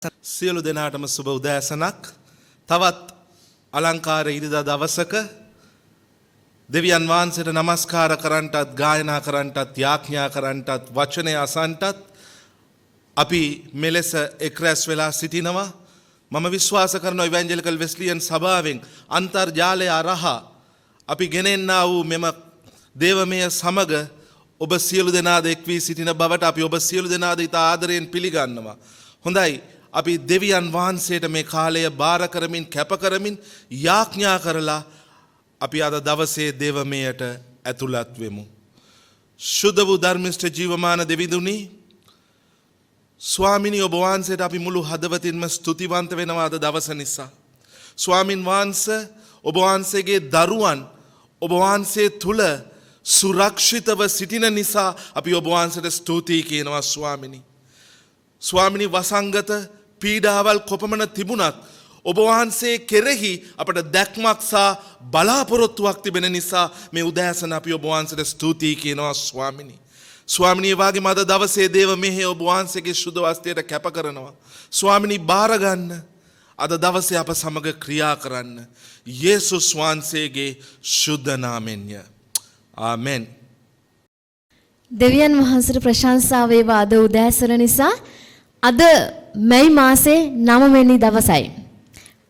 සියලු දෙනාටම සුබ උදෑසනක්. තවත් අලංකාර ඉරිදා දවසක දෙවියන් වහන්සේට නමස්කාර කරන්නටත් ගායනා කරන්නටත් යාඥා කරන්නටත් වචනය අසන්නටත් අපි මෙලෙස එක් රැස් වෙලා සිටිනවා. මම විශ්වාස කරනවා ඉවැන්ජලිකල් වෙස්ලියන් සභාවෙන් අන්තර්ජාලය හරහා අපි ගෙනෙන්නා වූ මෙම දේවමය සමග ඔබ සියලු දෙනාද එක් වී සිටින බවට අපි ඔබ සියලු දෙනාද ඉතා ආදරයෙන් පිළිගන්නවා. හොඳයි. අපි දෙවියන් වහන්සේට මේ කාලය බාර කරමින් කැප කරමින් යාඥා කරලා අපි අද දවසේ දේවමයට ඇතුළත් වෙමු. ශුද්ධ වූ ධර්මිෂ්ඨ ජීවමාන දෙවිඳුනි, ස්වාමිනී ඔබ වහන්සේට අපි මුළු හදවතින්ම ස්තුතිවන්ත වෙනවා අද දවස නිසා. ස්වාමින් වහන්සේ ඔබ වහන්සේගේ දරුවන් ඔබ වහන්සේ තුල සුරක්ෂිතව සිටින නිසා අපි ඔබ වහන්සේට ස්තුතියි කියනවා ස්වාමිනී. ස්වාමිනී වසංගත පීඩාවල් කොපමණ තිබුණත් ඔබ වහන්සේ කෙරෙහි අපට දැක්මක් සහ බලාපොරොත්තුවක් තිබෙන නිසා මේ උදෑසන අපි ඔබ වහන්සේට ස්තුතියි කියනවා ස්වාමිනී. ස්වාමිනී වාගේ මද දවසේ දේව මෙහෙ ඔබ වහන්සේගේ සුද්ධ වස්ත්‍රයට කැප කරනවා. ස්වාමිනී බාර ගන්න. අද දවසේ අප සමග ක්‍රියා කරන්න. යේසුස් වහන්සේගේ සුද්ධ නාමයෙන්ය. ආමෙන්. දෙවියන් වහන්සේට ප්‍රශංසා වේවා අද උදෑසන නිසා. අද මැයි මාසේ 9 වෙනි දවසයි.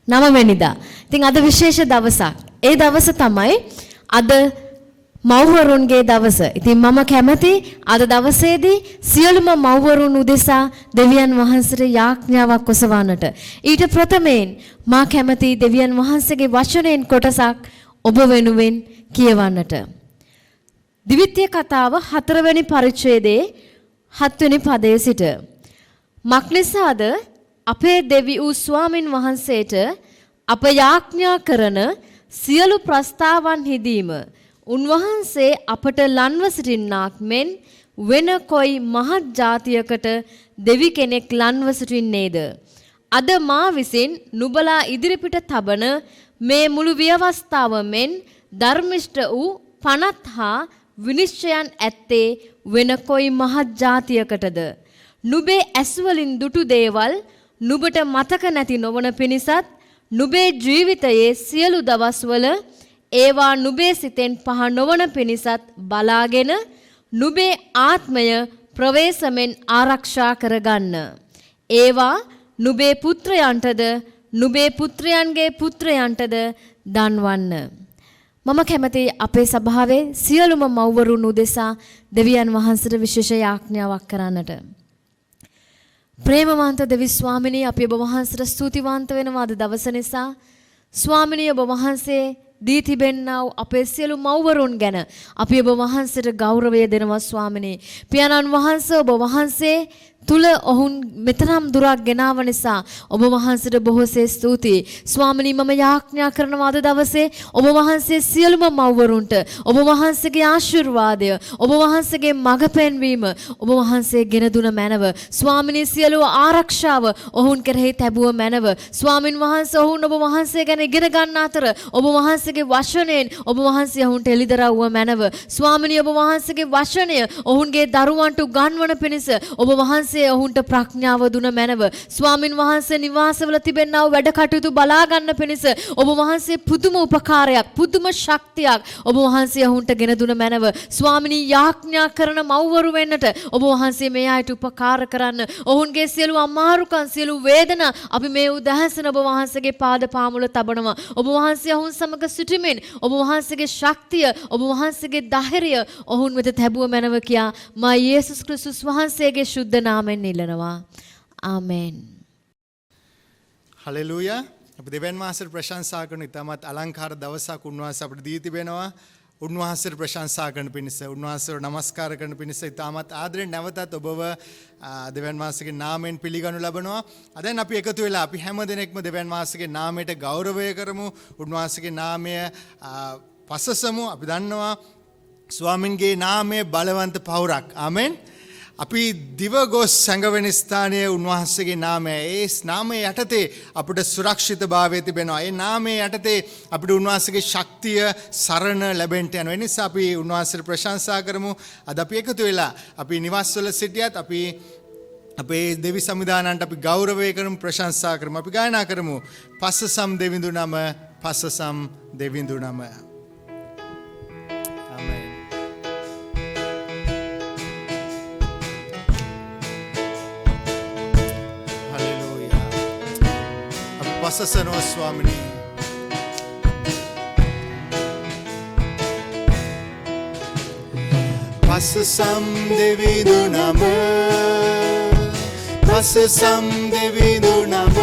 9 වෙනිදා. ඉතින් අද විශේෂ දවසක්. ඒ දවස තමයි අද මව්වරුන්ගේ දවස. ඉතින් මම කැමති අද දවසේදී සියලුම මව්වරුන් උදෙසා දෙවියන් වහන්සේට යාඥාවක් ඔසවන්නට. ඊට ප්‍රථමයෙන් මා කැමති දෙවියන් වහන්සේගේ වචනයෙන් කොටසක් ඔබ වෙනුවෙන් කියවන්නට. දිවිත්‍ය කතාව 4 වෙනි පරිච්ඡේදයේ 7 වෙනි පදයේ සිට මක්නිසාද අපේ දෙවි වූ ස්වාමින් වහන්සේට අප යාඥා කරන සියලු ප්‍රස්තාවන්හිදීම උන්වහන්සේ අපට ලන්ව සිටින්නාක් මෙන් වෙන කොයි මහත් ජාතියකට දෙවි කෙනෙක් ලන්ව සිටින්නේද? අද මා විසින් නුඹලා ඉදිරිපිට තබන මේ මුළු ව්‍යවස්ථාව මෙන් ධර්මිෂ්ඨ වූ පනත් හා විනිශ්චයන් ඇත්තේ වෙන කොයි මහත් ජාතියකටද? නුඹේ ඇස්වලින් දුටු දේවල් නුඹට මතක නැති නොවන පිණිසත් නුඹේ ජීවිතයේ සියලු දවස්වල ඒවා නුඹේ සිතෙන් පහ නොවන පිණිසත් බලාගෙන නුඹේ ආත්මය ප්‍රවේශමෙන් ආරක්ෂා කරගන්න. ඒවා නුඹේ පුත්‍රයන්ටද නුඹේ පුත්‍රයන්ගේ පුත්‍රයන්ටද දන්වන්න. මම කැමති අපේ සභාවේ සියලුම මව්වරුන් උදෙසා දෙවියන් වහන්සේට විශේෂ යාඥාවක් කරන්නට. ප්‍රේමවන්ත දෙවි ස්වාමිනී අපි ඔබ වහන්සේට ස්තුතිවන්ත වෙනවා අද දවස නිසා. ස්වාමිනී ඔබ වහන්සේ දී තිබෙන්නා වූ අපේ සියලු මව්වරුන් ගැන අපි ඔබ වහන්සේට ගෞරවය දෙනවා ස්වාමිනී. පියාණන් වහන්සේ ඔබ වහන්සේ තුල ඔවුන් මෙතරම් දුරක් ගෙනාව නිසා ඔබ වහන්සේට බොහෝසේ ස්තුතියි. ස්වාමිනී මම යාඥා කරනවා අද දවසේ ඔබ වහන්සේ සියලුම මව්වරුන්ට ඔබ වහන්සේගේ ආශිර්වාදය ඔබ වහන්සේගේ මඟ පෙන්වීම ඔබ වහන්සේ ගෙන දුන මැනව ස්වාමිනී සියලු ආරක්ෂාව ඔවුන් කෙරෙහි තැබුව මැනව ස්වාමින් වහන්සේ ඔවුන් ඔබ වහන්සේ ගැන ඉගෙන ගන්න අතර ඔබ වහන්සේගේ වචනයෙන් ඔබ වහන්සේ ඔවුන්ට එළිදරව්ව මැනව ස්වාමිනී ඔබ වහන්සේගේ වචනය ඔවුන්ගේ දරුවන්ට උගන්වන පිණිස ඔබ වහන්සේ ඔවුන්ට ප්‍රඥාව දුන මැනව ස්වාමින් වහන්සේ නිවාසවල තිබෙනා වූ වැඩ කටයුතු බලා ගන්න පිණිස ඔබ වහන්සේ පුදුම උපකාරයක් පුදුම ශක්තියක් ඔබ වහන්සේ ඔවුන්ට ගෙන දුන මැනව ස්වාමිනී යාඥා කරන මව්වරු වෙන්නට ඔබ වහන්සේ මේ අයට උපකාර කරන්න ඔවුන්ගේ සියලු අමාරුකම් සියලු වේදනා අපි මේ උදෑසන ඔබ වහන්සේගේ පාද පාමුල තබනවා ඔබ වහන්සේ ඔවුන් සමග සිටීමෙන් ඔබ වහන්සේගේ ශක්තිය ඔබ වහන්සේගේ ධෛර්යය ඔවුන් වෙත තැබුව මැනව කියා මා යේසුස් ක්‍රිස්තුස් වහන්සේගේ ශුද්ධ නාමයෙන් ඉල්ලනවා. ආමෙන්. හලෙලූයා. අපි දෙවියන් වහන්සේට ප්‍රශංසා කරන ඉතාමත් අලංකාර දවසක් උන්වහන්සේ අපිට දී තිබෙනවා. උන්වහන්සේට ප්‍රශංසා කරන පිණිස උන්වහන්සේට නමස්කාර කරන පිණිස ඉතාමත් ආදරෙන් නැවතත් ඔබව දෙවියන් වහන්සේගේ නාමයෙන් පිළිගනු ලබනවා. අදන් අපි එකතු වෙලා අපි හැම දිනෙකම දෙවියන් වහන්සේගේ නාමයට ගෞරවය කරමු. උන්වහන්සේගේ නාමය පසසමු. අපි දන්නවා ස්වාමින්ගේ නාමය බලවන්ත පවුරක්. ආමෙන්. අපි දිවගොස් සැඟවෙන ස්ථානයේ උන්වහන්සේගේ නාමය ඒ නාමයේ යටතේ අපිට සුරක්ෂිතභාවය තිබෙනවා. ඒ නාමයේ යටතේ අපිට උන්වහන්සේගේ ශක්තිය සරණ ලැබෙන්න යනවා. ඒ නිසා අපි උන්වහන්සේට ප්‍රශංසා කරමු. අද අපි එකතු වෙලා අපි නිවාසවල සිටියත් අපි අපේ දෙවි සමිදානන්ට අපි ගෞරවය කරමු ප්‍රශංසා කරමු අපි ගායනා කරමු පස්සසම් දෙවිඳු නම පස්සසම් දෙවිඳු නම ආමේන් හලෙලූයා අපි පස්සසනවා ස්වාමිනේ පස්සසම් දෙවිඳු නම පස්සසම් දෙවිඳු නම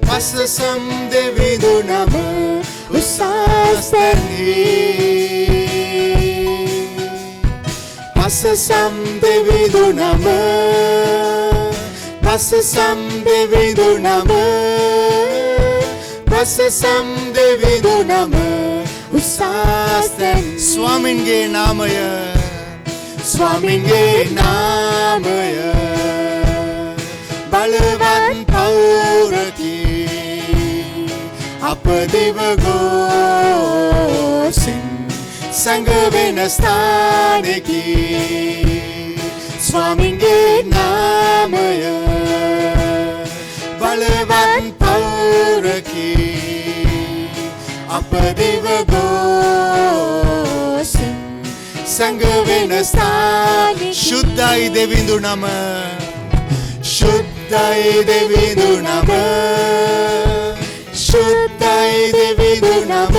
පස්සසම් දෙවිඳු නම උසස්තැනි පස්සසම් දෙවිඳු නම පස්සසම් දෙවිඳු නම පස්සසම් දෙවිඳු නම උසස්තැනි ස්වාමින්ගේ නාමය ස්වාමින්ගේ නාමය බලවත් පෞරකි අප දිව ගෝසින් සංගවෙන ස්ථානෙකි ස්වාමින්ගේ නාමය බලවත් පෞරකි අප දිව ගෝසින් සංගවෙන ස්ථානෙකි ශුද්ධයි දෙවිඳු නම ශුද්ධයි දෙවිඳු නම ශුද්ධයි දෙවිඳු නම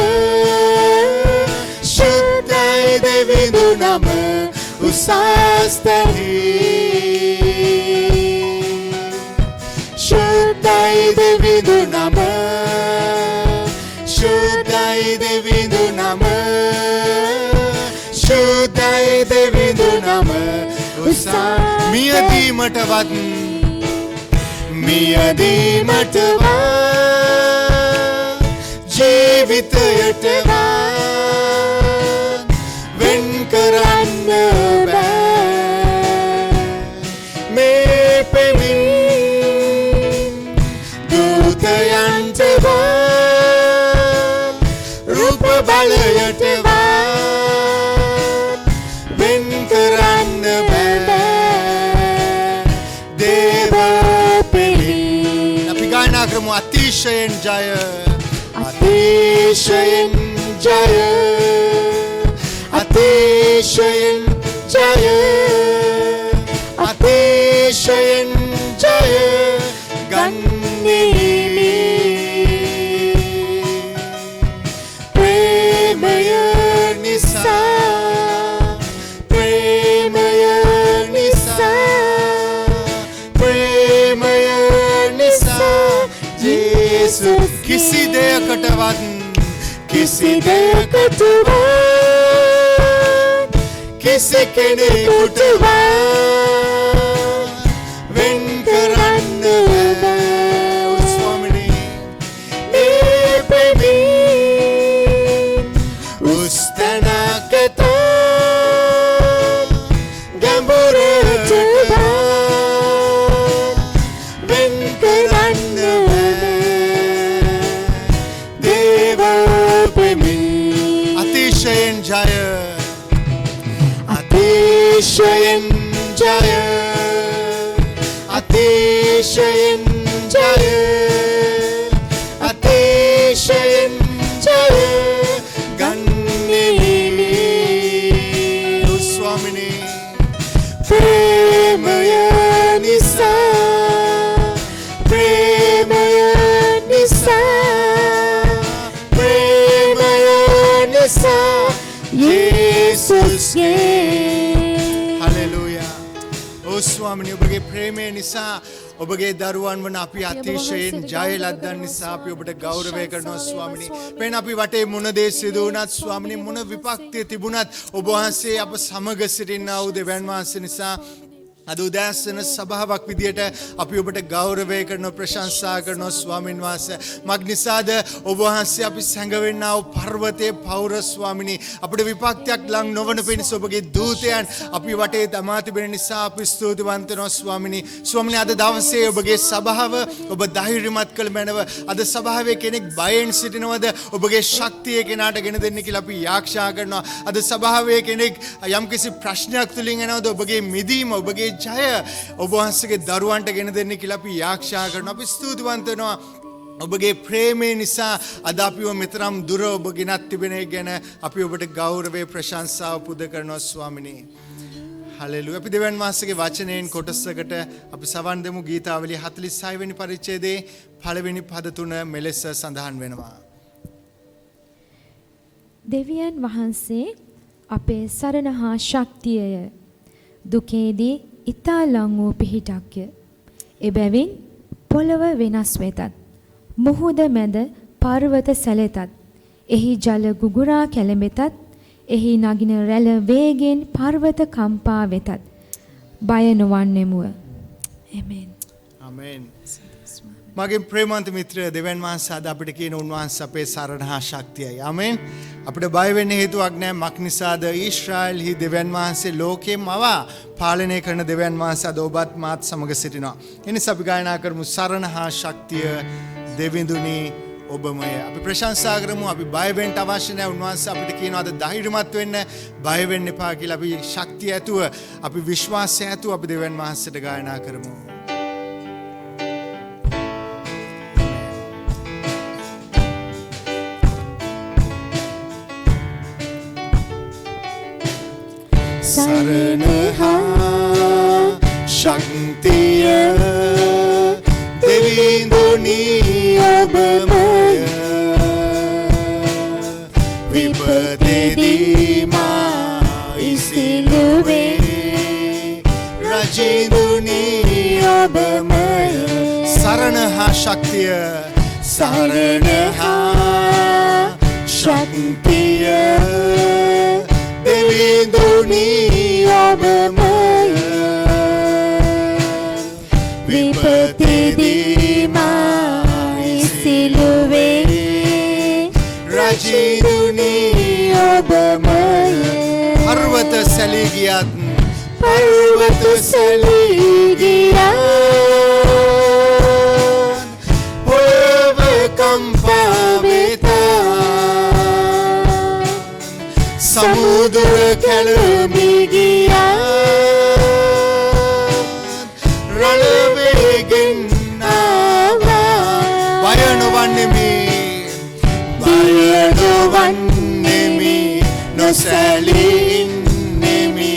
ශුද්ධයි දෙවිඳු නම උසස්තැනි ශුද්ධයි දෙවිඳු නම ශුද්ධයි දෙවිඳු නම ශුද්ධයි දෙවිඳු නම මියදීමටවත් මියදීමටවත් ජීවිතයටවත් වෙන් කරන්න බෑ මේ පෙමින් දූතයන්ටවත් රූප බලයටවත් වෙන් කරන්න බෑ දේව අපි ගායනා කරමු අතිශයෙන් ජය අතිශයෙන් ජය අතිශයෙන් ජය අතිශයෙන් ජය ගන්නේමි ප්‍රේමය නිසා ප්‍රේමය නිසා ප්‍රේමය නිසා ජේසුස් කිසි දෙයකටවත් කිසි දෙයකටවත් කිසි කෙනෙකුටවත් වෙන් කරන්න බෑ ස්වාමිනේ මේ පෙමින් උස්තනකට ගැඹුරට වෙන් කරන්න අතිශයෙන් ජය අතිශයෙන් ජය අතිශයෙන් ජය අතිශයෙන් ජය ගන්නේමි ස්වාමිනේ ප්‍රේමය නිසා ප්‍රේමය නිසා ප්‍රේමය නිසා යේසුස්ගේ හලෙලූයා ඕ ස්වාමිනේ ඔබගේ ප්‍රේමය නිසා ඔබගේ දරුවන් වන අපි අතිශයින් ජය ලද්දන් නිසා අපි ඔබට ගෞරවය කරනවා ස්වාමිනේ. පෙන අපි වටේ මොන දේ සිදු වුණත් ස්වාමිනේ මොන විපක්තිය තිබුණත් ඔබ වහන්සේ අප සමග සිටිනා වූ දෙවියන් වහන්සේ නිසා අද උදෑසන සභාවක් විදියට අපි ඔබට ගෞරවය කරනවා ප්‍රශංසා කරනවා ස්වාමින් වහන්සේ. මක් නිසාද ඔබ වහන්සේ අපි සැඟවෙන්නා වූ පර්වතයේ පෞර ස්වාමිනේ අපිට විපක්තියක් ලං නොවන පිණිස ඔබගේ දූතයන් අපි වටේ දමා තිබෙන නිසා අපි ස්තුතිවන්ත වෙනවා ස්වාමිනේ. ස්වාමිනේ අද දවසේ ඔබගේ සභාව ඔබ ධෛර්යමත් කළ මැනව අද සභාවේ කෙනෙක් බයෙන් සිටිනවද ඔබගේ ශක්තිය කෙනාට ගෙන දෙන්න කියලා අපි යාක්ෂා කරනවා. අද සභාවේ කෙනෙක් යම්කිසි ප්‍රශ්නයක් තුලින් එනවද ඔබගේ මිදීම ඔබගේ ජය ඔබ වහන්සේගේ දරුවන්ට ගෙන දෙන්න කියලා අපි යාක්ෂා කරනවා. අපි ස්තුතිවන්ත වෙනවා. ඔබගේ ප්‍රේමය නිසා අද අපිව මෙතරම් දුර ඔබ ගෙනත් තිබෙන එක ගැන අපි ඔබට ගෞරවය ප්‍රශංසාව පුද කරනවා ස්වාමිනේ. හලෙලුයා. අපි දෙවියන් වහන්සේගේ වචනයෙන් කොටසකට අපි සවන් දෙමු. ගීතාවලිය 46 වෙනි පරිච්ඡේදයේ පළවෙනි පද තුන මෙලෙස සඳහන් වෙනවා. දෙවියන් වහන්සේ අපේ සරණ හා ශක්තියය. දුකේදී ඊතා ලං වූ පිහිටක්ය. එබැවින් පොළව වෙනස් වෙතත් මුහුද මැද පර්වත සැලෙතත් එහි ජල ගුගුරා කැළඹෙතත් එහි නගින රැළ වේගෙන් පර්වත කම්පා වෙතත් බය නොවන්නෙමුව. ආමෙන්. ආමෙන්. මගේ ප්‍රේමන්ත මිත්‍ර දෙවියන් වහන්සේ අද අපිට කියන උන්වහන්සේ අපේ සරණ හා ශක්තියයි. ආමෙන්. අපිට බය වෙන්න හේතුවක් නැහැ. මක් නිසාද ඊශ්‍රායල්හි දෙවියන් වහන්සේ ලෝකෙම පාලනය කරන දෙවියන් වහන්සේ අද ඔබත් මාත් සමග සිටිනවා. එනිසා අපි ගායනා කරමු සරණ හා ශක්තිය දෙවිඳුනි ඔබමය. අපි ප්‍රශංසා කරමු. අපි බය වෙන්න අවශ්‍ය නැහැ. උන්වහන්සේ අපිට කියනවා අද ධෛර්යමත් වෙන්න, බය වෙන්න එපා කියලා. අපි ශක්තිය ඇතුව, අපි විශ්වාසය ඇතුව අපි දෙවියන් වහන්සේට ගායනා කරමු. සරණ හා ශක්තිය දෙවිඳුනි ඔබමය. විපතේදී මා ඉසිලුවේ රජිඳුනි ඔබමය. සරණ හා ශක්තිය, සරණ හා ශක්තිය දෙවිඳුනි ඔබමය. විපතේදී මා ඉසිලුවේ රජිඳුනි ඔබමය. පර්වත සැලී ගියත්, පර්වත සැලී ගියත් පොළව කම්පා වෙතත් සමුදුර කැළඹී ගියත් රළ වේගෙන් ආවා. බය නොවන්නෙමි, බය නොවන්නෙමි, නොසැලී ඉන්නෙමි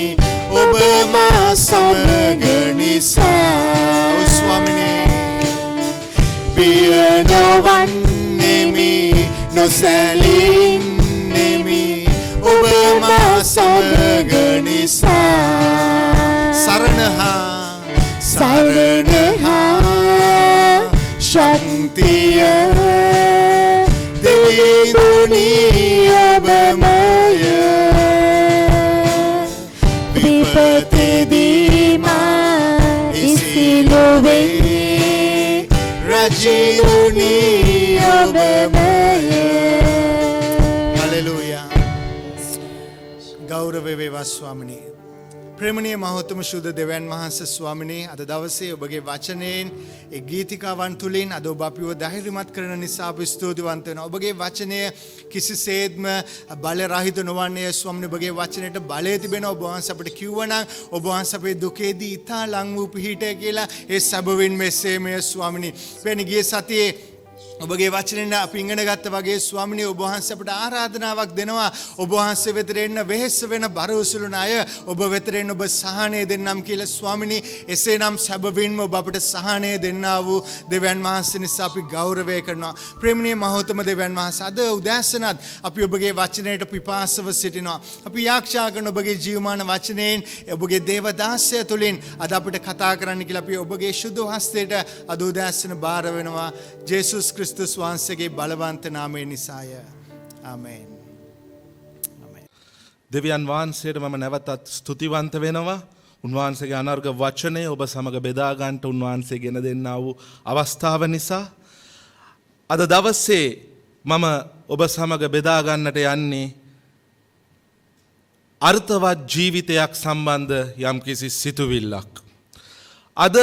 ඔබ මා සමග නිසා. ඔව් ස්වාමිනේ. බිය නොවන්නෙමි, නොසැලී ඉන්නෙමි ඔබ මා සමග නිසා. සරණ හා ශක්තිය දෙවිඳුනි ඔබමය. විපතේදී මා ඉසිලුවේ රජිඳුනි ඔබමය. හලෙලූයා. ගෞරව වේවා ස්වාමිනේ. ප්‍රේමණීය මහෝත්තම ශුද්ධ දෙවියන් වහන්සේ ස්වාමිනේ, අද දවසේ ඔබගේ වචනයෙන් ඒ ගීතිකාවන් තුලින් අද ඔබ අපිව ධෛර්යමත් කරන නිසා අපි ස්තුතිවන්ත වෙනවා. ඔබගේ වචනය කිසිසේත්ම බල රහිත නොවන්නේ ස්වාමිනේ. ඔබගේ වචනයට බලය තිබෙනවා. ඔබ වහන්සේ අපිට කිව්වනම් ඔබ වහන්සේ අපේ දුකේදී ඊතා ලං වූ පිහිටය කියලා ඒ සැබවින් මෙසේමය ස්වාමිනේ. වෙන ගිය සතියේ ඔබගේ වචනෙන් අපි ඉගෙන ගත්ත වගේ ස්වාමිනේ ඔබ වහන්සේ අපට ආරාධනාවක් දෙනවා. ඔබ වහන්සේ වෙතට එන්න වෙහෙස වෙන බරවසුලුන අය ඔබ වෙතට එන්න ඔබ සහනය දෙන්නම් කියලා ස්වාමිනේ. එසේනම් සැබවින්ම ඔබ අපට සහනය දෙන්නා වූ දෙවියන් වහන්සේ නිසා අපි ගෞරවය කරනවා. ප්‍රේමණීය මහෝත්තම දෙවියන් වහන්සේ, අද උදෑසනත් අපි ඔබගේ වචනයට පිපාසව සිටිනවා. අපි යාක්ෂා කරන ඔබගේ ජීවමාන වචනයෙන් ඔබගේ දේවදාසය තුළින් අද අපිට කතා කරන්න කියලා අපි ඔබගේ සුදු හස්තයට අද උදෑසන බාර වෙනවා. ජේසුස් ක්‍රිස්තුස් වහන්සේගේ බලවන්ත නාමය නිසාය. ආමෙන්. දෙවියන් වහන්සේට මම නැවතත් ස්තුතිවන්ත වෙනවා. උන්වහන්සේගේ අනර්ග වචනය ඔබ සමග බෙදා ගන්නට උන්වහන්සේ ගෙන දෙන්නා වූ අවස්ථාව නිසා අද දවසේ මම ඔබ සමග බෙදා ගන්නට යන්නේ අර්ථවත් ජීවිතයක් සම්බන්ධ යම්කිසි සිතුවිල්ලක්. අද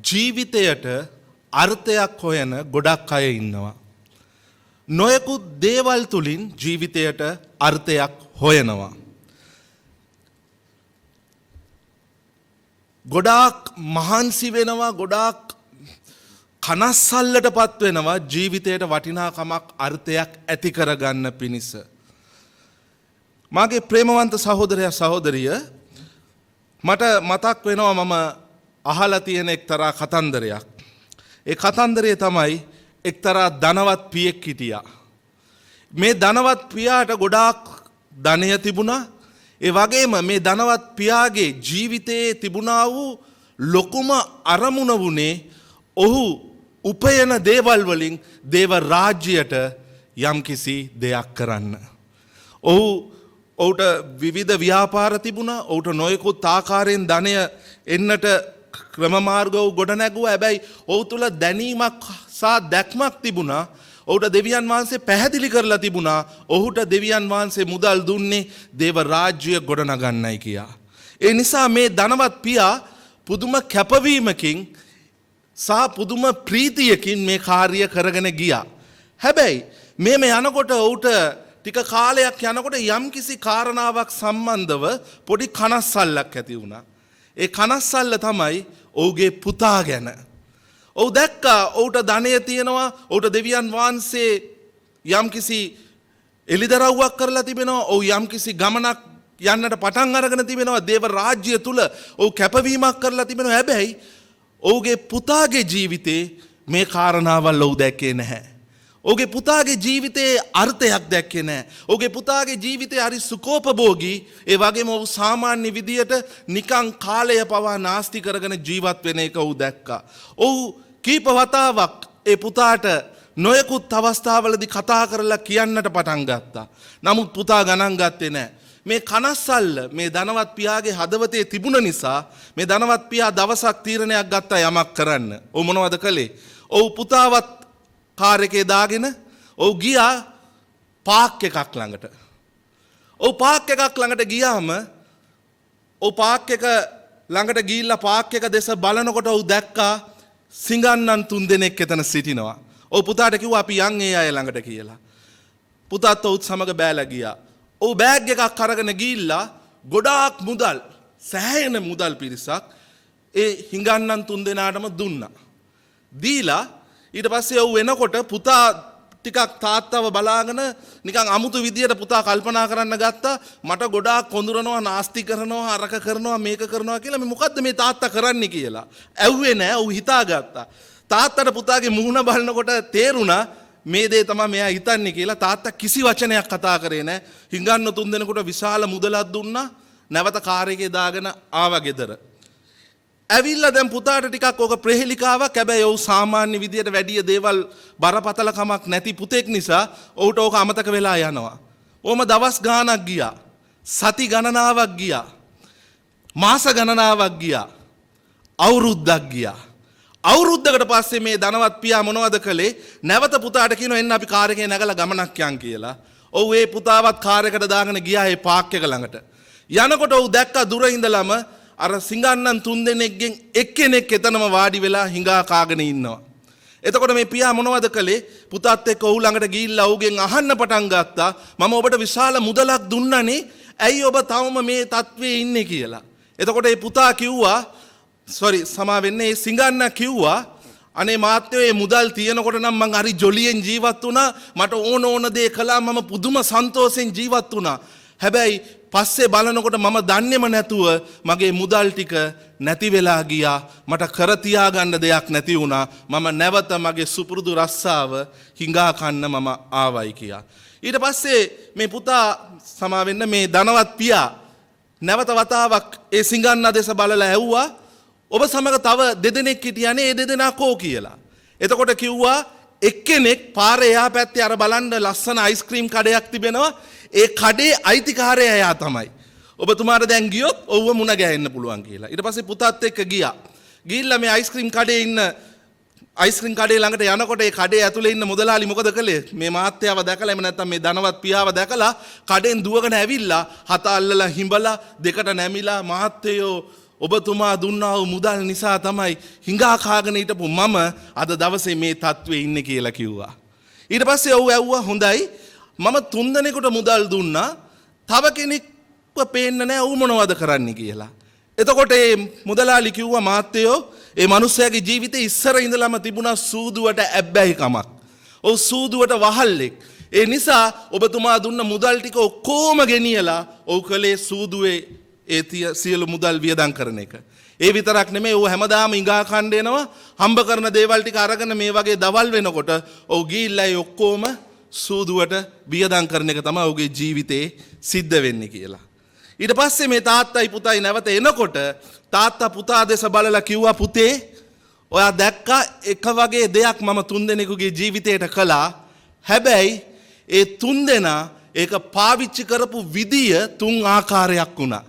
ජීවිතයට අර්ථයක් හොයන ගොඩක් අය ඉන්නවා. නොයෙකුත් දේවල් තුලින් ජීවිතයට අර්ථයක් හොයනවා. ගොඩාක් මහන්සි වෙනවා ගොඩාක් කනස්සල්ලටපත් වෙනවා ජීවිතයට වටිනාකමක් අර්ථයක් ඇති කරගන්න පිණිස. මගේ ප්‍රේමවන්ත සහෝදරයා සහෝදරිය මට මතක් වෙනවා මම අහලා තියෙන එක්තරා කතන්දරයක්. ඒ කතන්දරය තමයි එක්තරා ධනවත් පියෙක් හිටියා. මේ ධනවත් පියාට ගොඩාක් ධනය තිබුණා. ඒ වගේම මේ ධනවත් පියාගේ ජීවිතයේ තිබුණා වූ ලොකුම අරමුණ වුණේ ඔහු උපයන දේවල් වලින් දේව රාජ්‍යයට යම්කිසි දෙයක් කරන්න. ඔහුට විවිධ ව්‍යාපාර තිබුණා. ඔහුට නොයෙකුත් ආකාරයෙන් ධනය එන්නට ක්‍රමමාර්ග ගොඩ නැගුවා. හැබැයි ඔහු තුල දැනීමක් සහ දැක්මක් තිබුණා. ඔහුට දෙවියන් වහන්සේ පැහැදිලි කරලා තිබුණා ඔහුට දෙවියන් වහන්සේ මුදල් දුන්නේ දේව රාජ්‍ය ගොඩනගන්නයි කියා. ඒ නිසා මේ ධනවත් පියා පුදුම කැපවීමකින් සහ පුදුම ප්‍රීතියකින් මේ කාර්ය කරගෙන ගියා. හැබැයි මේ යනකොට ඔහුට ටික කාලයක් යනකොට යම්කිසි කාරණාවක් සම්බන්ධව පොඩි කනස්සල්ලක් ඇති වුණා. ඒ කනස්සල්ල තමයි ඔහුගේ පුතා ගැන. ඔහු දැක්කා ඔහුට ධනය තියෙනවා. ඔහුට දෙවියන් වහන්සේ යම්කිසි එළිදරව්වක් කරලා තිබෙනවා. ඔහු යම්කිසි ගමනක් යන්නට පටන් අරගෙන තිබෙනවා. දේව රාජ්‍ය තුල ඔහු කැපවීමක් කරලා තිබෙනවා. හැබැයි ඔහුගේ පුතාගේ ජීවිතේ මේ කාරණාවල් ඔහු දැක්කේ නැහැ. ඔහුගේ පුතාගේ ජීවිතයේ අර්ථයක් දැක්කේ නැහැ. ඔහුගේ පුතාගේ ජීවිතේ හරි සුඛෝපභෝගී. ඒ වගේම ඔහු සාමාන්‍ය විදියට නිකං කාලය පවා නාස්ති කරගෙන ජීවත් වෙන එක ඔහු දැක්කා. ඔහු කීප වතාවක් ඒ පුතාට නොයෙකුත් අවස්ථාවලදී කතා කරලා කියන්නට පටන් ගත්තා. නමුත් පුතා ගණන් ගත්තේ නැහැ. මේ කනස්සල්ල මේ ධනවත් පියාගේ හදවතේ තිබුණ නිසා මේ ධනවත් පියා දවසක් තීරණයක් ගත්තා යමක් කරන්න. ඔහු මොනවද කළේ? ඔහු පුතාවත් කාර් එකේ දාගෙන ඔහු ගියා පාක් එකක් ළඟට. ඔහු පාක් එකක් ළඟට ගියාම ඔහු පාක් එක ළඟට ගිහිල්ලා පාක් එක දෙස බලනකොට ඔහු දැක්කා සිඟන්නන් 3 දෙනෙක් එතන සිටිනවා. ඔහු පුතාට කිව්වා අපි යන් ඒ අය ළඟට කියලා. පුතාත් ඔහුත් සමග බෑලා ගියා. ඔහු බෑග් එකක් අරගෙන ගිහිල්ලා ගොඩාක් මුදල් සෑහෙන මුදල් පිරිසක් ඒ හිඟන්නන් 3 දෙනාටම දුන්නා. දීලා ඊට පස්සේ ඔහු එනකොට පුතා ටිකක් තාත්තව බලාගෙන නිකන් අමුතු විදියට පුතා කල්පනා කරන්න ගත්තා. මට ගොඩාක් කොඳුරනවා නාස්ති කරනවා අරක කරනවා මේක කරනවා කියලා මේ මොකද්ද මේ තාත්තා කරන්නේ කියලා. ඇව්වේ නෑ. ඔහු හිතාගත්තා. තාත්තට පුතාගේ මුහුණ බලනකොට තේරුණා මේ දේ තමයි මෙයා හිතන්නේ කියලා. තාත්තා කිසි වචනයක් කතා කරේ නෑ. හිඟන්න 3 දෙනෙකුට විශාල මුදලක් දුන්නා. නැවත කාර් එකේ දාගෙන ආවා ගෙදර. ඇවිල්ලා දැන් පුතාට ටිකක් ඕක ප්‍රහෙලිකාවක්. හැබැයි ඔහු සාමාන්‍ය විදියට වැඩි දේවල් බරපතල කමක් නැති පුතෙක් නිසා ඔහුට ඕක අමතක වෙලා යනවා. ඕම දවස් ගාණක් ගියා. සති ගණනාවක් ගියා. මාස ගණනාවක් ගියා. අවුරුද්දක් ගියා. අවුරුද්දකට පස්සේ මේ ධනවත් පියා මොනවද කළේ? නැවත පුතාට කියනවා එන්න අපි කාර් එකේ නැගලා ගමනක් යන් කියලා. ඔව් ඒ පුතාවත් කාර් එකට දාගෙන ගියා ඒ පාක් එක ළඟට. යනකොට ඔහු දැක්කා දුර ඉඳලම අර සිඟන්නන් 3 දෙනෙක්ගෙන් එක්කෙනෙක් එතනම වාඩි වෙලා හිඟා කාගෙන ඉන්නවා. එතකොට මේ පියා මොනවද කළේ? පුතාත් එක්ක ඔහු ළඟට ගිහිල්ලා ඔහුගෙන් අහන්න පටන් ගත්තා. මම ඔබට විශාල මුදලක් දුන්නනේ. ඇයි ඔබ තවම මේ තත්ත්වයේ ඉන්නේ කියලා. එතකොට මේ පුතා කිව්වා සමා වෙන්නේ සිඟන්න කිව්වා අනේ මාත්‍යෝ මේ මුදල් තියෙනකොට නම් මං හරි ජොලියෙන් ජීවත් වුණා. මට ඕන දේ කළා. මම පුදුම සන්තෝෂෙන් ජීවත් වුණා. හැබැයි පස්සේ බලනකොට මම දන්නේම නැතුව මගේ මුදල් ටික නැති වෙලා ගියා. මට කර තියාගන්න දෙයක් නැති වුණා. මම නැවත මගේ සුපුරුදු රස්සාව හිඟා කන්න මම ආවයි කියා. ඊට පස්සේ මේ පුතා සමා වෙන්න මේ ධනවත් පියා නැවත වතාවක් ඒ සිඟන්න දෙස බලලා ඇහුවා ඔබ සමග තව 2 දෙනෙක් හිටියානේ. ඒ 2 දෙනා කෝ කියලා. එතකොට කිව්වා එක්කෙනෙක් පාරේ එහා පැත්තේ අර බලන්න ලස්සන අයිස්ක්‍රීම් කඩයක් තිබෙනවා. ඒ කඩේ අයිතිකාරයා එයා තමයි. ඔබතුමාට දැන් ගියොත් ඔව්ව මුණ ගැහෙන්න පුළුවන් කියලා. ඊට පස්සේ පුතාත් එක්ක ගියා. ගිහිල්ලා මේ අයිස්ක්‍රීම් කඩේ ඉන්න අයිස්ක්‍රීම් කඩේ ළඟට යනකොට ඒ කඩේ ඇතුලේ ඉන්න මුදලාලි මොකද කළේ? මේ මාත්‍යාව දැකලා එහෙම නැත්නම් මේ ධනවත් පියාව දැකලා කඩෙන් දුවගෙන ඇවිල්ලා හත අල්ලලා හිඹලා දෙකට නැමිලා මාත්‍යයෝ ඔබතුමා දුන්නා වූ මුදල් නිසා තමයි හිඟා කාගෙන හිටපු මම අද දවසේ මේ තත්ත්වයේ ඉන්නේ කියලා කිව්වා. ඊට පස්සේ ඔහු ඇව්වා හොඳයි මම 3 දෙනෙකුට මුදල් දුන්නා. තව කෙනෙක්ව පේන්න නැහැ ඌ මොනවද කරන්නේ කියලා. එතකොට ඒ මුදලාලි කිව්වා මාත්‍යයෝ ඒ මිනිස්යාගේ ජීවිතේ ඉස්සර ඉඳලම තිබුණා සූදුවට ඇබ්බැහිකමක්. ඔව් සූදුවට වහල්ලෙක්. ඒ නිසා ඔබතුමා දුන්න මුදල් ටික ඔක්කොම ගෙනියලා ඔව් කලේ සූදුවේ ඒ සියලු මුදල් වියදම් කරන එක. ඒ විතරක් නෙමෙයි ඔව් හැමදාම ඉඟා කණ්ඩ එනවා හම්බ කරන දේවල් ටික අරගෙන මේ වගේ දවල් වෙනකොට ඔව් ගිහිල්ලා ඒ ඔක්කොම සූදුවට වියදම් කරන එක තමයි ඔහුගේ ජීවිතේ සිද්ධ වෙන්නේ කියලා. ඊට පස්සේ මේ තාත්තයි පුතයි නැවත එනකොට තාත්තා පුතා දෙස බලලා කිව්වා පුතේ ඔයා දැක්කා එක වගේ දෙයක් මම තුන්දෙනෙකුගේ ජීවිතයට කළා. හැබැයි ඒ තුන්දෙනා ඒක පාවිච්චි කරපු විදිය තුන් ආකාරයක් වුණා.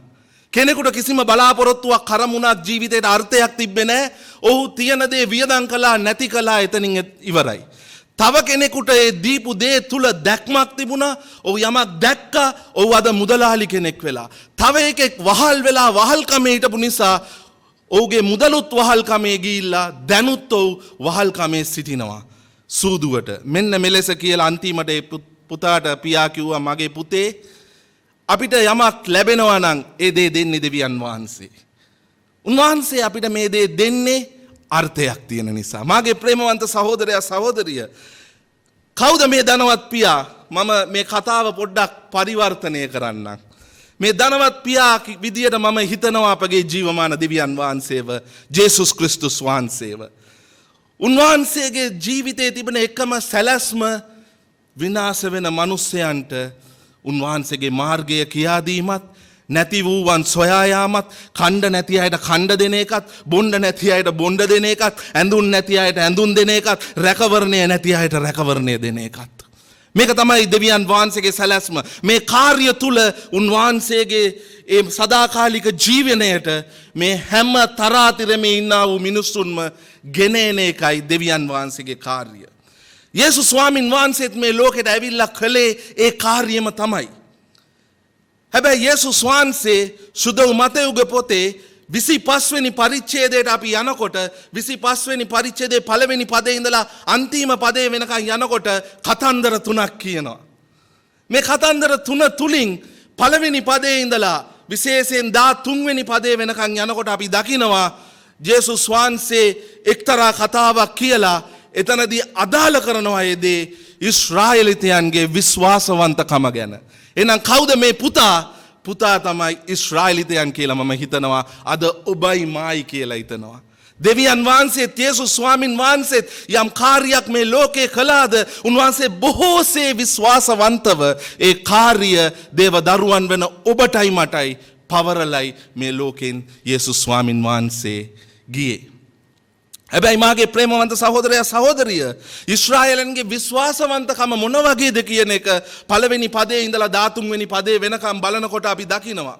කෙනෙකුට කිසිම බලාපොරොත්තුවක් කරමුණක් ජීවිතයට අර්ථයක් තිබ්බේ නැහැ. ඔහු තියන දේ වියදම් කළා නැති කළා එතනින් ඉවරයි. තව කෙනෙකුට ඒ දීපු දේ තුල දැක්මක් තිබුණා. ඔහු යමක් දැක්කා. ඔහු අද මුදලාලි කෙනෙක් වෙලා. තව එකෙක් වහල් වෙලා වහල්කමේ හිටපු නිසා ඔහුගේ මුදලුත් වහල්කමේ ගිහිල්ලා දැනුත් ඔහු වහල්කමේ සිටිනවා. සූදුවට මෙන්න මෙලෙස කියලා අන්තිමට ඒ පුතාට පියා කිව්වා මගේ පුතේ අපිට යමක් ලැබෙනවා නම් ඒ දේ දෙන්නේ දෙවියන් වහන්සේ. උන්වහන්සේ අපිට මේ දේ දෙන්නේ අර්ථයක් තියෙන නිසා. මාගේ ප්‍රේමවන්ත සහෝදරයා සහෝදරිය කවුද මේ ධනවත් පියා? මම මේ කතාව පොඩ්ඩක් පරිවර්තනය කරන්නම්. මේ ධනවත් පියා විදියට මම හිතනවා අපගේ ජීවමාන දෙවියන් වහන්සේව ජේසුස් ක්‍රිස්තුස් වහන්සේව. උන්වහන්සේගේ ජීවිතයේ තිබෙන එකම සැලැස්ම විනාශ වෙන මිනිසයන්ට උන්වහන්සේගේ මාර්ගය කියා දීමත් නැති වූවන් සොයා යාමත් කණ්ඩ නැති අයට කණ්ඩ දෙන එකත් බොණ්ඩ නැති අයට බොණ්ඩ දෙන එකත් ඇඳුම් නැති අයට ඇඳුම් දෙන එකත් රැකවරණය නැති අයට රැකවරණය දෙන එකත් මේක තමයි දෙවියන් වහන්සේගේ සැලැස්ම. මේ කාර්ය තුල උන්වහන්සේගේ ඒ සදාකාලික ජීවනයට මේ හැම තරාතිරෙම ඉන්නා වූ මිනිසුන්ම ගෙන එන එකයි දෙවියන් වහන්සේගේ කාර්යය. යේසුස් ස්වාමින් වහන්සේත් මේ ලෝකෙට ඇවිල්ලා කළේ ඒ කාර්යම තමයි. හැබැයි යේසුස් වහන්සේ සුදව මතෙව්ගේ පොතේ 25 වෙනි පරිච්ඡේදයට අපි යනකොට 25 වෙනි පරිච්ඡේදයේ පළවෙනි පදේ ඉඳලා අන්තිම පදේ වෙනකන් යනකොට කතන්දර තුනක් කියනවා. මේ කතන්දර තුන තුලින් පළවෙනි පදේ ඉඳලා විශේෂයෙන් 13 වෙනි පදේ වෙනකන් යනකොට අපි දකිනවා යේසුස් වහන්සේ එක්තරා කතාවක් කියලා එතනදී අදාළ කරනවා ඒ දේ ඊශ්‍රායෙලිතයන්ගේ විශ්වාසවන්තකම ගැන. එහෙනම් කවුද මේ පුතා? පුතා තමයි ඊශ්‍රායෙලිතයන් කියලා මම හිතනවා. අද ඔබයි මායි කියලා හිතනවා. දෙවියන් වහන්සේත් යේසුස් ස්වාමින් වහන්සේත් යම් කාර්යයක් මේ ලෝකේ කළාද උන්වහන්සේ බොහෝසේ විශ්වාසවන්තව ඒ කාර්ය දේව දරුවන් වෙන ඔබටයි මටයි පවරලයි මේ ලෝකෙන් යේසුස් ස්වාමින් වහන්සේ ගියේ. හැබැයි මාගේ ප්‍රේමවන්ත සහෝදරයා සහෝදරිය ඊශ්‍රායෙලන්ගේ විශ්වාසවන්තකම මොන වගේද කියන එක පළවෙනි පදේ ඉඳලා 13 වෙනි පදේ වෙනකම් බලනකොට අපි දකිනවා.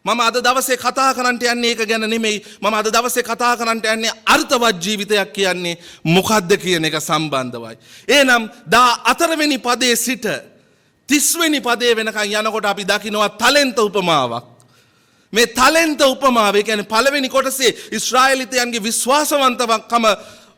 මම අද දවසේ කතා කරන්නට යන්නේ ඒක ගැන නෙමෙයි. මම අද දවසේ කතා කරන්නට යන්නේ අර්ථවත් ජීවිතයක් කියන්නේ මොකක්ද කියන එක සම්බන්ධවයි. එහෙනම් 14 වෙනි පදේ සිට 30 වෙනි පදේ වෙනකම් යනකොට අපි දකිනවා ටැලන්ත උපමාවක්. මේ ටැලන්ත උපමාව කියන්නේ පළවෙනි කොටසේ ඊශ්‍රායෙලිතයන්ගේ විශ්වාසවන්තකම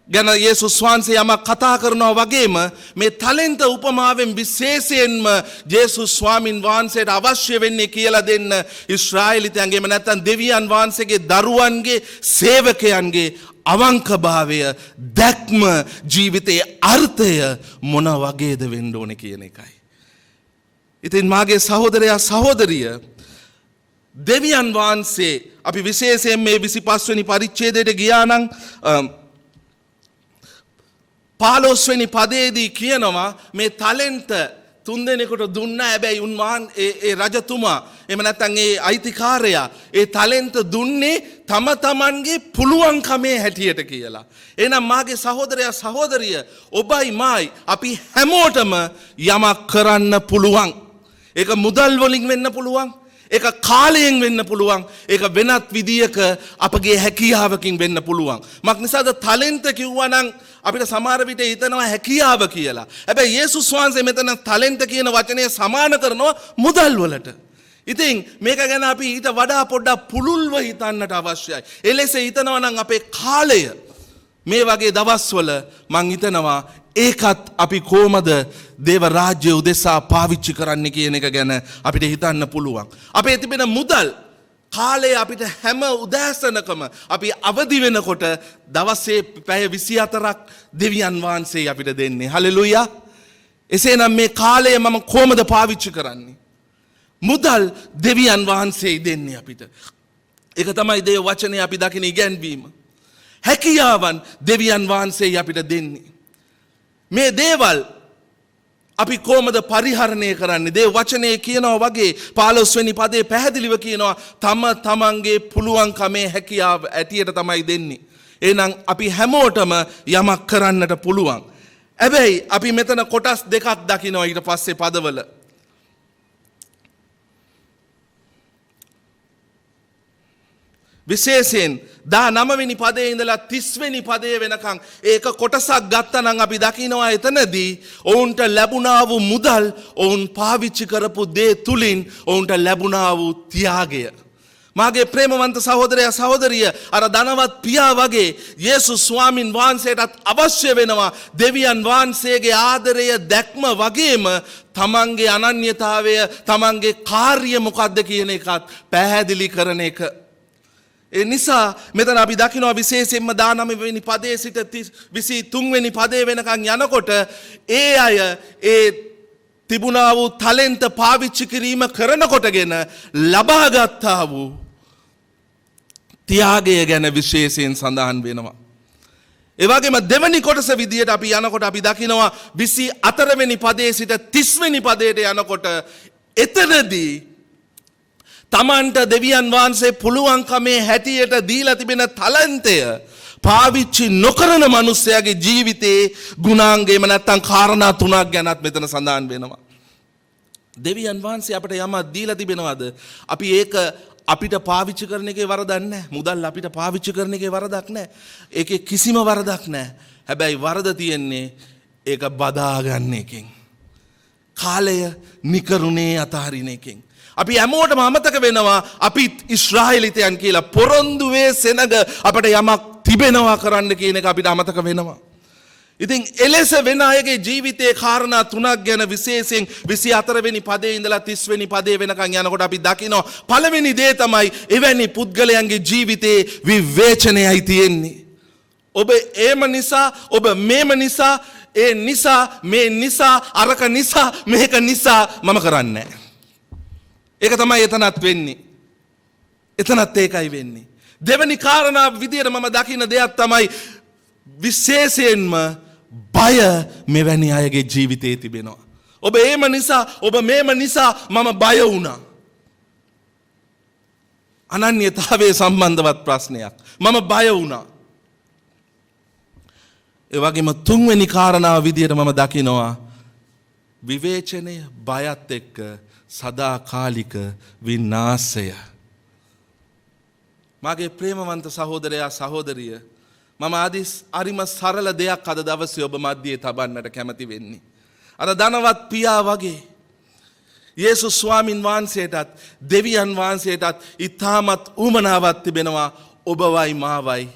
ගැන යේසුස් වහන්සේ යමක් කතා කරනවා වගේම මේ ටැලන්ත උපමාවෙන් විශේෂයෙන්ම යේසුස් ස්වාමින් වහන්සේට අවශ්‍ය වෙන්නේ කියලා දෙන්න ඊශ්‍රායෙලිතයන්ගේම නැත්නම් දෙවියන් වහන්සේගේ දරුවන්ගේ සේවකයන්ගේ අවංකභාවය දැක්ම ජීවිතයේ අර්ථය මොන වගේද වෙන්න ඕනේ කියන එකයි. ඉතින් මාගේ සහෝදරයා සහෝදරිය දෙවියන් වහන්සේ අපි විශේෂයෙන් මේ 25 වෙනි පරිච්ඡේදයට ගියා නම් 15 වෙනි පදයේදී කියනවා මේ ටැලන්ත තුන්දෙනෙකුට දුන්නා. හැබැයි ඒ රජතුමා එහෙම නැත්නම් ඒ අයිතිකාරයා ඒ ටැලන්ත දුන්නේ තම තමන්ගේ පුළුවන්කමේ හැටියට කියලා. එහෙනම් මාගේ සහෝදරයා සහෝදරිය ඔබයි මායි අපි හැමෝටම යමක් කරන්න පුළුවන්. ඒක මුදල් වලින් වෙන්න පුළුවන්. ඒක කාලයෙන් වෙන්න පුළුවන්. ඒක වෙනත් විදියක අපගේ හැකියාවකින් වෙන්න පුළුවන්. මක් නිසාද ටැලන්ත කිව්වා නම් අපිට සමහර විට හිතනවා හැකියාව කියලා. හැබැයි යේසුස් වහන්සේ මෙතන ටැලන්ත කියන වචනය සමාන කරනවා මුදල් වලට. ඉතින් මේක ගැන අපි ඊට වඩා පොඩ්ඩක් පුළුල්ව හිතන්නට අවශ්‍යයි. එලෙස හිතනවා නම් අපේ කාලය මේ වගේ දවස්වල මං හිතනවා ඒකත් අපි කොහමද දේව රාජ්‍ය උදෙසා පාවිච්චි කරන්න කියන එක ගැන අපිට හිතන්න පුළුවන්. අපේ තිබෙන මුදල් කාලේ අපිට හැම උදෑසනකම අපි අවදි වෙනකොට දවසේ පැය 24ක් දෙවියන් වහන්සේ අපිට දෙන්නේ. හලෙලූයා. එසේනම් මේ කාලය මම කොහොමද පාවිච්චි කරන්නේ? මුදල් දෙවියන් වහන්සේ දෙන්නේ අපිට. ඒක තමයි දේව වචනේ අපි දකින ඉගැන්වීම. හැකියාවන් දෙවියන් වහන්සේ අපිට දෙන්නේ. මේ දේවල් අපි කොහොමද පරිහරණය කරන්නේ? දේව වචනේ කියනවා වගේ 15 වෙනි පදේ පැහැදිලිව කියනවා තම තමන්ගේ පුළුවන්කමේ හැකියාව ඇටියට තමයි දෙන්නේ. එහෙනම් අපි හැමෝටම යමක් කරන්නට පුළුවන්. හැබැයි අපි මෙතන කොටස් දෙකක් දකිනවා ඊට පස්සේ පදවල. විශේෂයෙන් 19 වෙනි පදේ ඉඳලා 30 වෙනි පදේ වෙනකන් ඒක කොටසක් ගත්තා නම් අපි දකිනවා එතනදී ඔවුන්ට ලැබුණා වූ මුදල් ඔවුන් පාවිච්චි කරපු දේ තුලින් ඔවුන්ට ලැබුණා වූ ත්‍යාගය. මාගේ ප්‍රේමවන්ත සහෝදරයා සහෝදරිය අර ධනවත් පියා වගේ යේසුස් ස්වාමින් වහන්සේටත් අවශ්‍ය වෙනවා දෙවියන් වහන්සේගේ ආදරය දැක්ම වගේම තමන්ගේ අනන්‍යතාවය තමන්ගේ කාර්ය මොකක්ද කියන එකත් පැහැදිලි කරන එක. ඒ නිසා මෙතන අපි දකිනවා විශේෂයෙන්ම 19 වෙනි පදයේ සිට 23 වෙනි පදේ වෙනකන් යනකොට ඒ අය ඒ තිබුණා වූ ටැලන්ට් පාවිච්චි කිරීම කරනකොටගෙන ලබාගත්තා වූ ත්‍යාගය ගැන විශේෂයෙන් සඳහන් වෙනවා. ඒ වගේම දෙවැනි කොටස විදියට අපි යනකොට අපි දකිනවා 24 වෙනි පදයේ සිට 30 වෙනි පදයට යනකොට එතනදී තමන්ට දෙවියන් වහන්සේ පුළුවන්කමේ හැටියට දීලා තිබෙන ටැලන්ටය පාවිච්චි නොකරන මිනිසයාගේ ජීවිතේ ගුණාංගයම නැත්තම් කාරණා තුනක් ගැනත් මෙතන සඳහන් වෙනවා. දෙවියන් වහන්සේ අපිට යමක් දීලා තිබෙනවද? අපි ඒක අපිට පාවිච්චි කරන එකේ වරදක් නැහැ. මුදල් අපිට පාවිච්චි කරන එකේ වරදක් නැහැ. ඒකේ කිසිම වරදක් නැහැ. හැබැයි වරද තියෙන්නේ ඒක බදා ගන්න එකෙන්. කාලය නිකරුණේ අතහරින එකෙන්. අපි හැමෝටම අමතක වෙනවා අපිත් ඊශ්‍රායෙලිතයන් කියලා පොරොන්දුවේ සෙනග අපිට යමක් තිබෙනවා කරන්න කියන එක අපිට අමතක වෙනවා. ඉතින් එලෙස වෙන අයගේ ජීවිතයේ කාරණා තුනක් ගැන විශේෂයෙන් 24 වෙනි පදේ ඉඳලා 30 වෙනි පදේ වෙනකන් යනකොට අපි දකිනවා පළවෙනි දේ තමයි එවැනි පුද්ගලයන්ගේ ජීවිතේ විවේචනයයි තියෙන්නේ. ඔබ ඒම නිසා ඔබ මේම නිසා ඒ නිසා මේ නිසා අරක නිසා මේක නිසා මම කරන්නේ නැහැ. ඒක තමයි එතනත් වෙන්නේ. එතනත් ඒකයි වෙන්නේ. දෙවැනි කාරණා විදියට මම දකින දෙයක් තමයි විශේෂයෙන්ම බය මෙවැනි අයගේ ජීවිතේ තිබෙනවා. ඔබ ඒම නිසා ඔබ මේම නිසා මම බය වුණා. අනන්‍යතාවයේ සම්බන්ධවත් ප්‍රශ්නයක්. මම බය වුණා. ඒ වගේම තුන්වෙනි කාරණාව විදියට මම දකිනවා විවේචනය බයත් එක්ක සදාකාලික විනාශය. මගේ ප්‍රේමවන්ත සහෝදරයා සහෝදරිය මම අරිම සරල දෙයක් අද දවසේ ඔබ මැදියේ තබන්නට කැමති වෙන්නේ. අර ධනවත් පියා වගේ යේසුස් ස්වාමින් වහන්සේටත් දෙවියන් වහන්සේටත් ඊටමත් උමනාවක් තිබෙනවා ඔබවයි මාවයි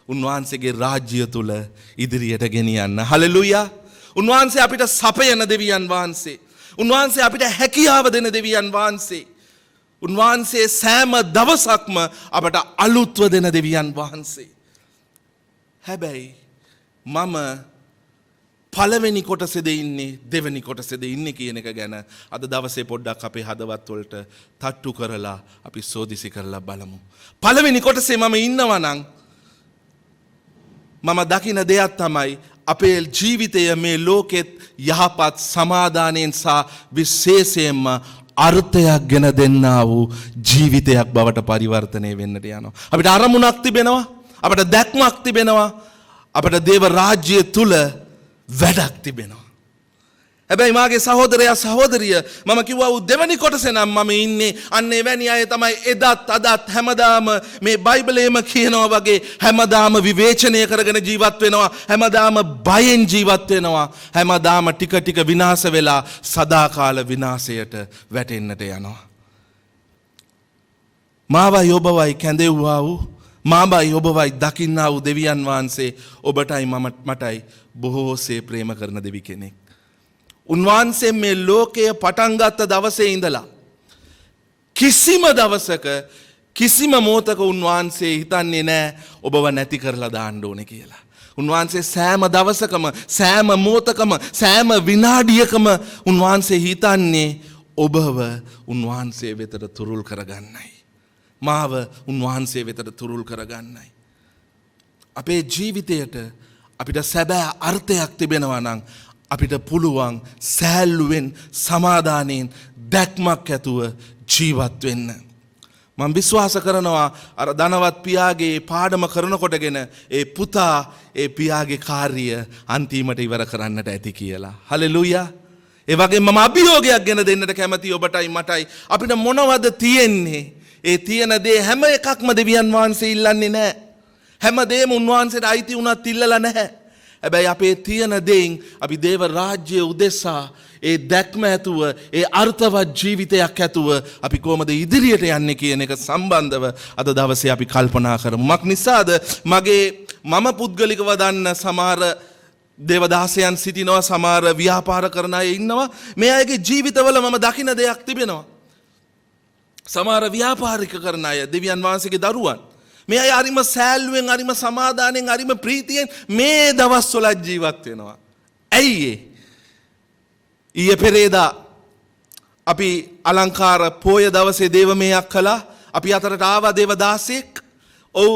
උන්වහන්සේගේ රාජ්‍ය තුල ඉදිරියට ගෙනියන්න. හලෙලූයා. උන්වහන්සේ අපිට සපයන දෙවියන් වහන්සේ. උන්වහන්සේ අපිට හැකියාව දෙන දෙවියන් වහන්සේ. උන්වහන්සේ සෑම දවසක්ම අපට අලුත්ව දෙන දෙවියන් වහන්සේ. හැබැයි මම පළවෙනි කොටසේද ඉන්නේ දෙවෙනි කොටසේද ඉන්නේ කියන එක ගැන අද දවසේ පොඩ්ඩක් අපේ හදවත් වලට තට්ටු කරලා අපි සෝදිසි කරලා බලමු. පළවෙනි කොටසේ මම ඉන්නවා නම් මම දකින දෙයක් තමයි අපේ ජීවිතය මේ ලෝකෙත් යහපත් සමාදානයෙන් සහ විශේෂයෙන්ම අර්ථයක් ගෙන දෙන්නා වූ ජීවිතයක් බවට පරිවර්තනය වෙන්නට යනවා. අපිට අරමුණක් තිබෙනවා, අපිට දැක්මක් තිබෙනවා, අපිට දේව රාජ්‍යය තුල වැඩක් තිබෙනවා. හැබැයි මාගේ සහෝදරයා සහෝදරිය මම කිව්වා වූ දෙවනි කොටසේ නම් මම ඉන්නේ අන්න එවැනි අය තමයි එදත් අදත් හැමදාම මේ බයිබලයේම කියනවා වගේ හැමදාම විවේචනය කරගෙන ජීවත් වෙනවා, හැමදාම බයෙන් ජීවත් වෙනවා, හැමදාම ටික ටික විනාශ වෙලා සදාකාල විනාශයට වැටෙන්නට යනවා. මාවයි ඔබවයි කැඳෙව්වා වූ මාබයි ඔබවයි දකින්නා වූ දෙවියන් වහන්සේ ඔබටයි මටයි බොහෝසේ ප්‍රේම කරන දෙවි කෙනෙක්. උන්වහන්සේ මේ ලෝකය පටන් ගත්ත දවසේ ඉඳලා කිසිම දවසක කිසිම මොහොතක උන්වහන්සේ හිතන්නේ නැහැ ඔබව නැති කරලා දාන්න ඕනේ කියලා. උන්වහන්සේ සෑම දවසකම සෑම මොහොතකම සෑම විනාඩියකම උන්වහන්සේ හිතන්නේ ඔබව උන්වහන්සේ වෙතට තුරුල් කරගන්නයි. මාව උන්වහන්සේ වෙතට තුරුල් කරගන්නයි. අපේ ජීවිතයට අපිට සැබෑ අර්ථයක් තිබෙනවා නම් අපිට පුළුවන් සෑල්ලුවෙන් සමාදානයෙන් දැක්මක් ඇතුව ජීවත් වෙන්න. මම විශ්වාස කරනවා අර ධනවත් පියාගේ පාඩම කරනකොටගෙන ඒ පුතා ඒ පියාගේ කාර්ය අන්තිමට ඉවර කරන්නට ඇති කියලා. හලෙලූයා. ඒ වගේම මම අභියෝගයක් ගෙන දෙන්නට කැමතියි ඔබටයි මටයි. අපිට මොනවද තියෙන්නේ? ඒ තියෙන දේ හැම එකක්ම දෙවියන් වහන්සේ ඉල්ලන්නේ නැහැ. හැම දෙයක්ම උන්වහන්සේට අයිති වුණත් ඉල්ලලා නැහැ. හැබැයි අපේ තියෙන දෙයින් අපි දේව රාජ්‍ය උදෙසා ඒ දැක්ම ඇතුව ඒ අර්ථවත් ජීවිතයක් ඇතුව අපි කොහොමද ඉදිරියට යන්නේ කියන එක සම්බන්ධව අද දවසේ අපි කල්පනා කරමු. මක් නිසාද මම පුද්ගලිකව දන්න සමහර දේවදාසයන් සිටිනවා, සමහර ව්‍යාපාර කරන අය ඉන්නවා. මේ අයගේ ජීවිතවල මම දකින දෙයක් තිබෙනවා. සමහර ව්‍යාපාරික කරන අය, දෙවියන් වහන්සේගේ දරුවන්, මේ අය හරිම සෑල්ලුවෙන්, හරිම සමාදානෙන්, හරිම ප්‍රීතියෙන් මේ දවස්වල ජීවත් වෙනවා. ඇයි ඊයේ පෙරේදා අපි අලංකාර පෝය දවසේ දේවමේයක් කළා. අපි අතරට ආවා දේවදාසෙක්. ඔව්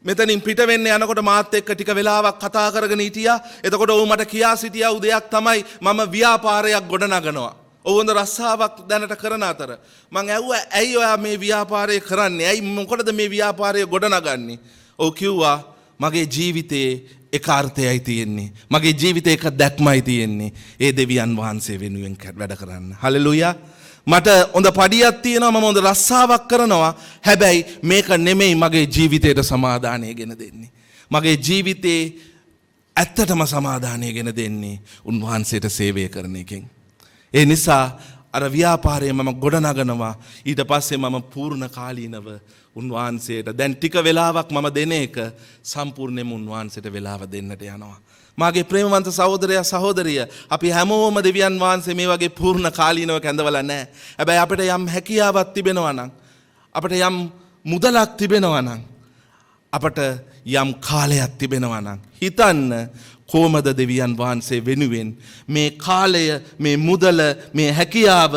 මෙතනින් පිට වෙන්න යනකොට මාත් එක්ක ටික වෙලාවක් කතා කරගෙන හිටියා. එතකොට ඔව් මට කියා සිටියා උදයක් තමයි මම ව්‍යාපාරයක් ගොඩනගනවා. ඔව් හොඳ රස්සාවක් දැනට කරන අතර මං ඇහුවා ඇයි ඔයා මේ ව්‍යාපාරය කරන්නේ? ඇයි මොකටද මේ ව්‍යාපාරය ගොඩනගන්නේ? ඔව් කිව්වා මගේ ජීවිතේ එක අර්ථයයි තියෙන්නේ. මගේ ජීවිතේ එක දැක්මයි තියෙන්නේ. ඒ දෙවියන් වහන්සේ වෙනුවෙන් වැඩ කරන්න. හලෙලූයා. මට හොඳ පඩියක් තියෙනවා, මම හොඳ රස්සාවක් කරනවා. හැබැයි මේක නෙමෙයි මගේ ජීවිතයට සමාදානය ගෙන දෙන්නේ. මගේ ජීවිතේ ඇත්තටම සමාදානය ගෙන දෙන්නේ උන්වහන්සේට සේවය කරන එකෙන්. ඒ නිසා අර ව්‍යාපාරය මම ගොඩනගනවා. ඊට පස්සේ මම පූර්ණ කාලීනව උන්වහන්සේට දැන් ටික වෙලාවක් මම දෙන එක සම්පූර්ණයෙන්ම උන්වහන්සේට වෙලාව දෙන්නට යනවා. මාගේ ප්‍රේමවන්ත සහෝදරයා සහෝදරිය, අපි හැමෝම දෙවියන් වහන්සේ මේ වගේ පූර්ණ කාලීනව කැඳවලා නැහැ. හැබැයි අපිට යම් හැකියාවක් තිබෙනවා නම්, අපිට යම් මුදලක් තිබෙනවා නම්, අපට යම් කාලයක් තිබෙනවා නම් හිතන්න කොහොමද දෙවියන් වහන්සේ වෙනුවෙන් මේ කාලය, මේ මුදල, මේ හැකියාව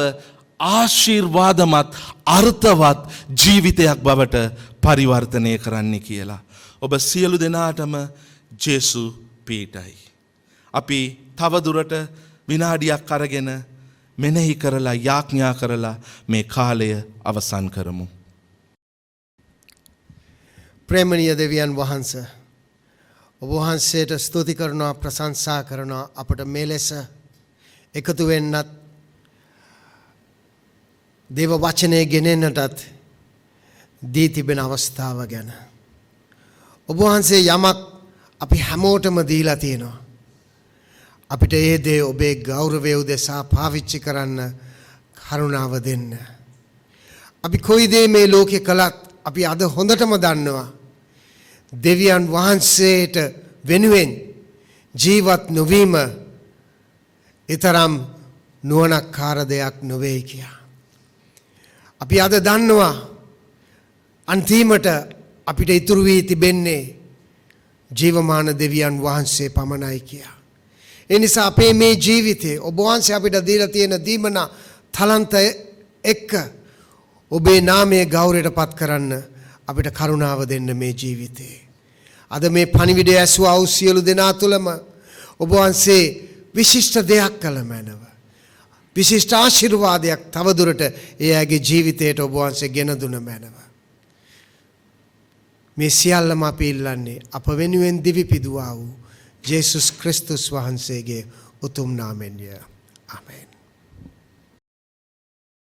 ආශිර්වාදමත් අර්ථවත් ජීවිතයක් බවට පරිවර්තනය කරන්න කියලා. ඔබ සියලු දෙනාටම ජේසු පීඨයි. අපි තවදුරට විනාඩියක් අරගෙන මෙනෙහි කරලා යාඥා කරලා මේ කාලය අවසන් කරමු. ප්‍රේමණීය දෙවියන් වහන්සේ, ඔබ වහන්සේට ස්තුති කරනවා, ප්‍රශංසා කරනවා අපට මේ ලෙස එකතු වෙන්නත්, දේව වචනය ගෙනෙන්නටත් දී තිබෙන අවස්ථාව ගැන. ඔබ වහන්සේ යමක් අපි හැමෝටම දීලා තියෙනවා. අපිට ඒ දේ ඔබේ ගෞරවය උදෙසා පාවිච්චි කරන්න කරුණාව දෙන්න. අපි කොයි දේ මේ ලෝකේ කළත් අපි අද හොඳටම දන්නවා දෙවියන් වහන්සේට වෙනුවෙන් ජීවත් නොවීම ඊතරම් නුවණක්කාර දෙයක් නොවේ කියා. අපි අද දන්නවා අන්තිමට අපිට ඉතුරු වී තිබෙන්නේ ජීවමාන දෙවියන් වහන්සේ පමණයි කියා. ඒ නිසා අපේ මේ ජීවිතේ ඔබ වහන්සේ අපිට දීලා තියෙන දීමන තලන්ත එක්ක ඔබේ නාමය ගෞරවයට පත් කරන්න අපිට කරුණාව දෙන්න මේ ජීවිතේ. අද මේ පණිවිඩය ඇසුවා වූ සියලු දෙනා තුළම ඔබ වහන්සේ විශිෂ්ට දෙයක් කළ මැනව. විශිෂ්ට ආශිර්වාදයක් තවදුරට ඒ අයගේ ජීවිතයට ඔබ වහන්සේ ගෙන දුන මැනව. මේ සියල්ලම අපි ඉල්ලන්නේ අප වෙනුවෙන් දිවි පිදුවා වූ ජේසුස් ක්‍රිස්තුස් වහන්සේගේ උතුම් නාමයෙන්ය. ආමේන්.